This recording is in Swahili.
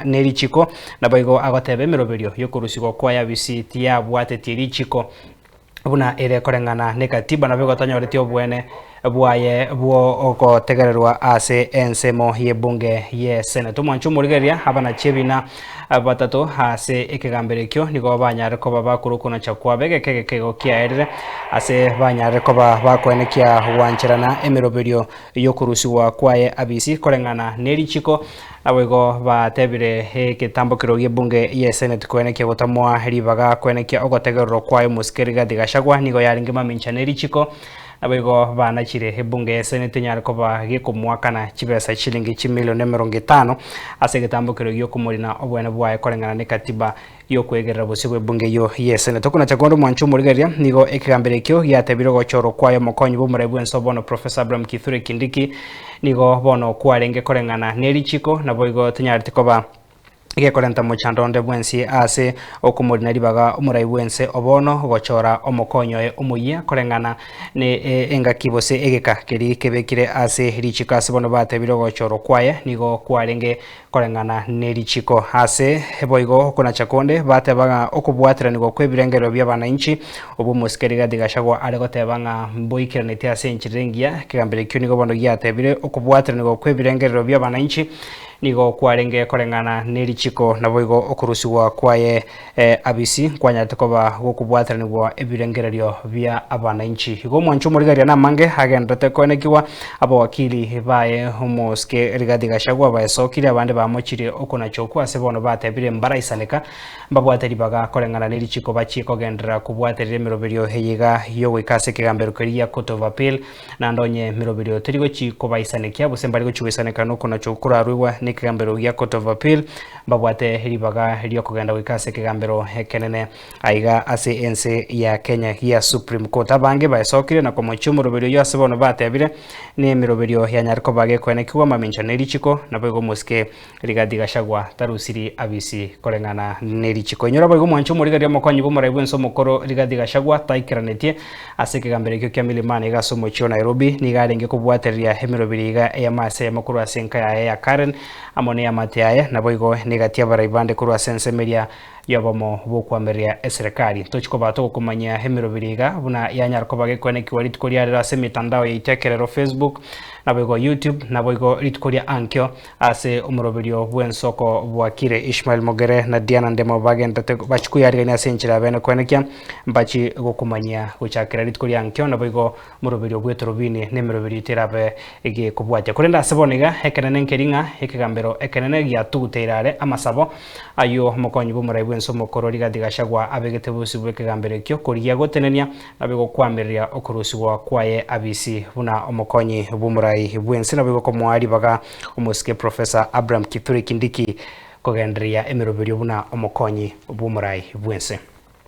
nerichiko naboigo agotebe miroberio yokurusigo kwaya bisiti ya bwateti richiko buna ere korengana ne katiba na bigo tanyoretio bwene bwaye bwo ogotegererwa ase ensemo ye bunge ye senate mwanchu murigeria abana chebina batatu ase ekegamberekyo nigo banyare koba bakurukuna chakwabe kegekego kiaerere ase banyare koba bakwenekia wancherana emiroberio yokurusiwa kwaye abisi korengana nerichiko aboigo batebire eketambokero ye bunge ye senate kwenekia gotamwa ribaga kwenekia ogotegererwa kwaye muskeriga digashagwa nigo yaringe mamincha nerichiko aboigo banachire ebunge ya senate nyare koba gekumwakana chibesa shilingi chimilioni 50 ase getambokero gyokumurina obwene bwaye korengana ne katiba yokwegerera busigwe bunge yo ye senate kuna chakondo mwanchu murigeria nigo ekigamberekyo yatebire gochoro kwayo mokonyi bumure bwenso bono professor Abraham Kithure Kindiki nigo bono kwarenge korengana nerichiko naboigo tinyarite koba gekorenta muchandonde bwensi ase okumurina ribaga umurai bwense obono gochora omokonyo omuya korengana ne engakibose egeka keri kebekire ase richiko ase bono batebire gochoro kwaye nigo kwarenge korengana ne richiko ase boigo kuna chakonde batebaga okubwatira nigo kwebirengero by'abananchi obu musikeriga digashagwa ari gotebanga mboikiranete ase enchirengia kigambire kyo nigo bono gyatebire okubwatira nigo kwebirengero by'abananchi nigo kwarenge korengana nerichiko naboigo okurusiwa kwaye abisi kwanyate koba gokubwatira nigo ebirengererio bya abananchi igo mwanchu murigaria namange agendete konekiwa abo wakili baye homoske Rigathi Gachagua bayesokire abande bamochire okona chokwa ase bono batebire mbaraisaneka mbabwateri baga korengana nerichiko bachiko gendera kubwaterire miroberio heyiga yo wikase kigambero keria Court of Appeal nandonye miroberio terigo chiko baisanekia busembari go chuisaneka no kona chokura ruwa kigambero ya Court of Appeal mbabwate ribaga ryo kugenda wikase kigambero kenene aiga ase ense ya Kenya ya Supreme Court abange bayesokire na komochumo roberio yose bono batebire ne miroberio ya nyarko bage kwenekiwa mamincha nerichiko nabego muske Rigathi Gachagua tarusiri abisi korengana nerichiko nyora bogo mwanchu murigaria mokonyi bumura bwenso mukoro Rigathi Gachagua taikiranetie ase kigambero kyo kya milimani ga somo chio Nairobi ni garenge kubwateria hemirobiriga ya mase ya makuru asenka ya Karen amone ya mateaya naboigo negatia baraibande kurwa sensemeria yobomo bokwameria eserikali tochiko bato kumanya hemirobiriga buna yanyarko bage kwenekiwa ritkoria ase mitandao ya itekerero Facebook naboigo YouTube naboigo ritkoria ankyo ase umuroberio bwensoko bwakire Ishmael Mogere na Diana Ndemo bagente bachikuyari na senchira bene kwenekia mbachi gokumanya guchakira ritkoria ankyo naboigo muroberio bwetorobini nemiroberio terabe ege kubwaje kurenda seboniga hekenene nkeringa hekigambero ekenene gya tuguteirare amasabo ayo mokonyi bumura bwenso mokoro Rigathi Gachagua abegete busi bwekigambere kyo kuriya gotenenia nabego kwameria okurusiwa kwaye abisi buna omokonyi bumurai bwense nabego komwari baga umuske Professor Abraham Kithure Kindiki kogendria emiroberio buna omokonyi bumurai bwense.